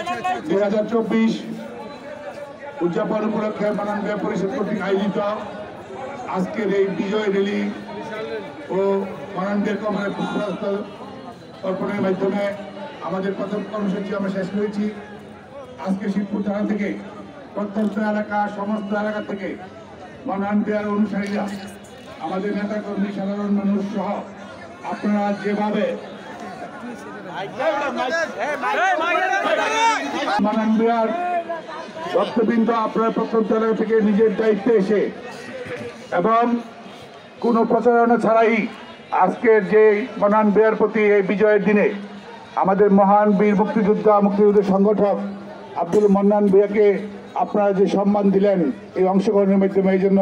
2024 উদযাপন উপলক্ষে মাননীয় পরিষদ কর্তৃক আয়োজিত আজকের এই বিজয় র্যালি ও মাননীয় কমরেড পুষ্পস্তবক অর্পণের মাধ্যমে আমাদের প্রথম কর্মসূচি আমরা শেষ করেছি। আজকে শিবপুর থানা থেকে প্রত্যন্ত এলাকা সমস্ত এলাকা থেকে মাননীয় অনুসারীরা আমাদের নেতা কর্মী সাধারণ মানুষ সহ আপনারা যেভাবে মাননীয় ভক্তবৃন্দ আপনারা প্রত্যন্ত এলাকা থেকে নিজের দায়িত্বে এসে এবং কোনো প্রচারণা ছাড়াই আজকের যে মাননীয়ের প্রতি এই বিজয়ের দিনে আমাদের মহান বীর মুক্তিযুদ্ধের সংগঠক আব্দুল মান্নান ভূঁইয়াকে আপনারা যে সম্মান দিলেন এই অংশগ্রহণের মাধ্যমে, এই জন্য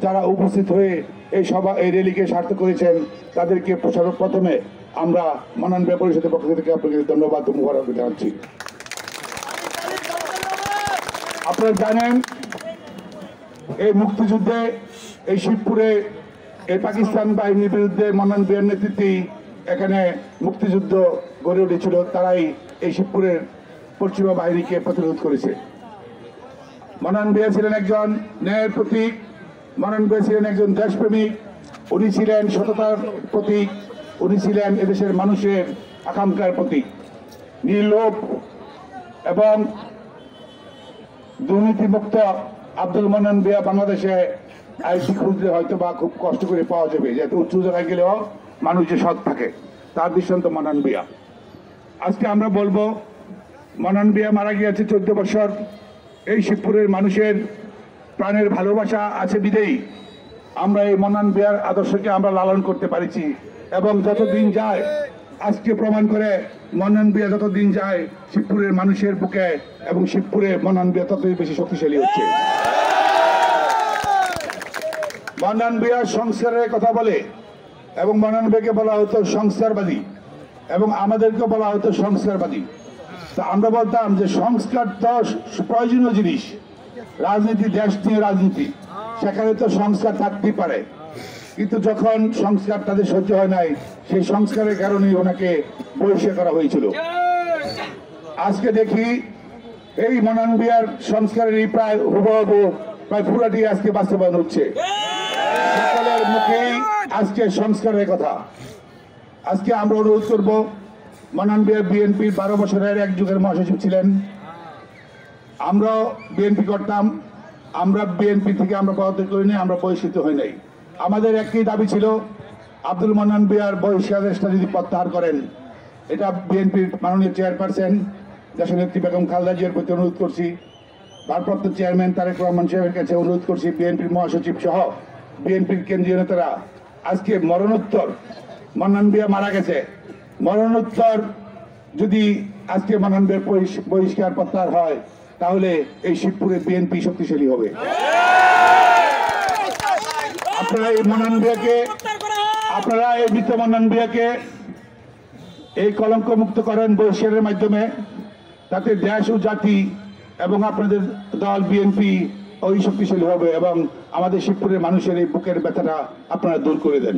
যারা উপস্থিত হয়ে এই র্যালিকে সার্থক করেছেন তাদেরকে প্রথমে আমরা মাননীয় পরিষদের পক্ষ থেকে আপনাকে ধন্যবাদ ও মুবারক জানাচ্ছি। আপনারা জানেন এই মুক্তিযুদ্ধে এই শিবপুরে এই পাকিস্তান বাহিনীর বিরুদ্ধে মাননীয় ভূঁইয়ার নেতৃত্বেই এখানে মুক্তিযুদ্ধ গড়ে উঠেছিল। তারাই এই শিবপুরের পশ্চিমা বাহিনীকে প্রতিরোধ করেছে। মাননীয় ভূঁইয়া ছিলেন একজন ন্যায়ের প্রতীক, মাননীয় ভূঁইয়া ছিলেন একজন দেশপ্রেমিক, উনি ছিলেন সততার প্রতীক, উনি ছিলেন এদেশের মানুষের আকাঙ্ক্ষার প্রতীক। নির্লোভ এবং দুর্নীতিমুক্ত আব্দুল মান্নান ভূঁইয়া বাংলাদেশে আইসি খুঁজলে হয়তো বা খুব কষ্ট করে পাওয়া যাবে, যেহেতু উচ্চ জায়গায় গেলেও মানুষ যে সৎ থাকে, তার দৃষ্টান্ত মান্নান ভূঁইয়া। আজকে আমরা বলবো মান্নান ভূঁইয়া মারা গিয়েছে 14 বছর। এই শিবপুরের মানুষের প্রাণের ভালোবাসা আছে বিদেয়ী আমরা এই মান্নান ভূঁইয়ার আদর্শকে আমরা লালন করতে পারছি, এবং যতদিন যায় আজকে প্রমাণ করে মান্নান ভূঁইয়া যতদিন যায় শিবপুরের মানুষের বুকে এবং শিবপুরে মান্নান ভূঁইয়া ততই বেশি শক্তিশালী হচ্ছে। মান্নান ভূঁইয়া সংস্কারের কথা বলে এবং মান্নান ভূঁইয়াকে বলা হতো সংস্কারবাদী এবং আমাদেরকে বলা হতো সংস্কারবাদী। তা আমরা বলতাম যে সংস্কার তো প্রয়োজনীয় জিনিস, রাজনীতি দেশ নিয়ে রাজনীতি, সেখানে তো সংস্কার থাকতেই পারে, কিন্তু যখন সংস্কার তাদের সহ্য হয় নাই সেই সংস্কারের কারণে ওনাকে বহিষ্কার করা হয়েছিল। আজকে দেখি এই মান্নান ভূঁইয়ার সংস্কারের প্রায় হুবহু প্রায় পুরাটি আজকে বাস্তবায়ন হচ্ছে। সকলের মুখেই আজকে সংস্কারের কথা। আজকে আমরা অনুরোধ করব, মান্নান ভূঁইয়া বিএনপির 12 বছরের এক যুগের মহাসচিব ছিলেন, আমরাও বিএনপি করতাম, আমরা বিএনপি থেকে আমরা পদত্যাগ করিনি, আমরা বহিষ্কৃত হই নাই। আমাদের একটি দাবি ছিল আব্দুল মান্নান ভূঁইয়ার বহিষ্কারটা যদি প্রত্যাহার করেন। এটা বিএনপির মাননীয় চেয়ারপারসন দেশনেত্রী বেগম খালেদা জিয়ার প্রতি অনুরোধ করছি, ভারপ্রাপ্ত চেয়ারম্যান তারেক রহমান সাহেবের কাছে অনুরোধ করছি, বিএনপির মহাসচিব সহ বিএনপির কেন্দ্রীয় নেতারা আজকে মরণোত্তর মান্নান ভূঁইয়া মারা গেছে, মরণোত্তর যদি আজকে মান্নান ভূঁইয়ার বহিষ্কার প্রত্যাহার হয় তাহলে এই শিবপুরে বিএনপি শক্তিশালী হবে। আপনারা এই মান্নান ভূঁইয়াকে, আপনারা এই মৃত মান্নান ভূঁইয়াকে এই কলঙ্ক মুক্ত করেন বহিষ্কারের মাধ্যমে, তাতে দেশ ও জাতি এবং আপনাদের দল বিএনপি ওই শক্তিশালী হবে এবং আমাদের শিবপুরের মানুষের এই বুকের ব্যথাটা আপনারা দূর করে দেন।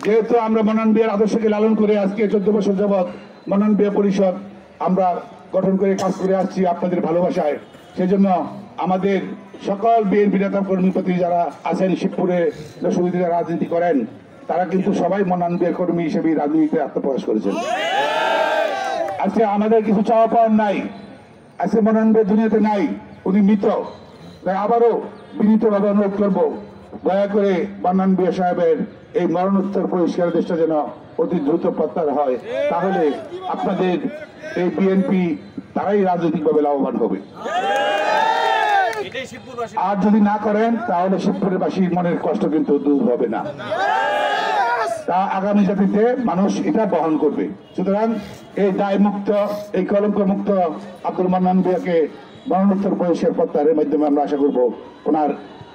যেহেতু আমরা মান্নান ভূঁইয়ার আদর্শকে লালন করে আজকে 14 বছর যাবৎ মান্নান ভূঁইয়া পরিষদ আমরা গঠন করে কাজ করে আসছি আপনাদের ভালোবাসায়, সেজন্য আমাদের সকল বিএনপি নেতা কর্মী প্রতি যারা আছেন শিবপুরে সুবিধা রাজনীতি করেন তারা কিন্তু সবাই মান্নান ভূঁইয়া কর্মী হিসেবে রাজনীতিতে আত্মপ্রকাশ করেছেন। আজকে আমাদের কিছু চাওয়া পাওয়ার নাই, আজকে মান্নান ভূঁইয়া দুনিয়াতে নাই, উনি মৃত। তাই আবারও বিনীতভাবে অনুরোধ করবো, দয়া করে মান্নান ভূঁইয়া সাহেবের এই মরণোত্তর পরিষ্কার দেশটা যেন অতি দ্রুত প্রত্যাহার হয়, তাহলে আপনাদের এই বিএনপি তারাই রাজনৈতিকভাবে লাভবান হবে। আর যদি না করেন তাহলে শিবপুরের বাসীর মনের কষ্ট কিন্তু দূর হবে না, তা আগামী জাতিতে মানুষ এটা বহন করবে। সুতরাং এই দায় মুক্ত, এই কলঙ্ক মুক্ত আব্দুল মান্নান ভূঁইয়াকে মরণোত্তর বহিষ্কার প্রত্যাহারের মাধ্যমে আমরা আশা করবো ওনার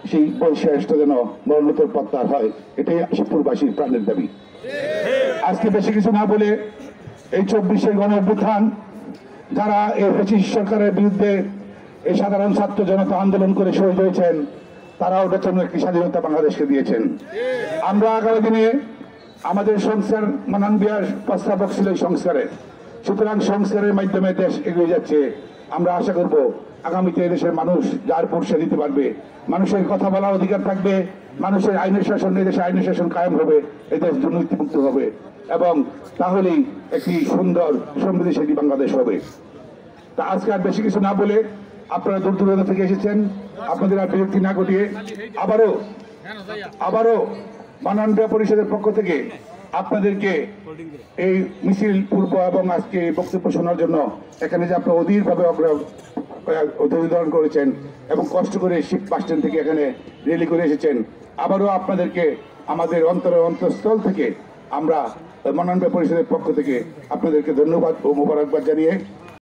সেই বহিষ্কারটা যেন মরণোত্তর প্রত্যাহার হয়, এটাই শিবপুরবাসীর প্রাণের দাবি। আজকে বেশি কিছু না বলে এই 24-এর গণ অভ্যুত্থান যারা এই ব্রিটিশ সরকারের বিরুদ্ধে এই সাধারণ ছাত্র জনতা আন্দোলন করে শহীদ হয়েছেন, তারাও নতুন একটি স্বাধীনতা বাংলাদেশকে দিয়েছেন। আমরা আগামী দিনে আমাদের সংস্কার মান্নান ভূঁইয়ার প্রস্তাবক ছিল এই সংস্কারের, সুতরাং সংস্কারের মাধ্যমে দেশ এগিয়ে যাচ্ছে। আমরা আশা করব আগামীতে দেশের মানুষ যার ভোট সে দিতে পারবে, মানুষের কথা বলার অধিকার থাকবে, মানুষের আইনের শাসন, দেশে আইনের শাসন কায়েম হবে, এদেশ দুর্নীতিমুক্ত হবে এবং তাহলেই একটি সুন্দর সমৃদ্ধশালী বাংলাদেশ হবে। তা আজকে আর বেশি কিছু না বলে, আপনারা দূর দূরান্ত থেকে এসেছেন, আপনাদের আর বিরক্তি না ঘটিয়ে আবারও মাননীয় পরিষদের পক্ষ থেকে আপনাদেরকে এই মিছিল পূর্ব এবং আজকে বক্তব্য শোনার জন্য এখানে যে আপনারা অধীরভাবে অধিধারণ করেছেন এবং কষ্ট করে শিব বাস স্ট্যান্ড থেকে এখানে র্যালি করে এসেছেন, আবারও আপনাদেরকে আমাদের অন্তঃস্থল থেকে আমরা মাননীয় পরিষদের পক্ষ থেকে আপনাদেরকে ধন্যবাদ ও মোবারকবাদ জানিয়ে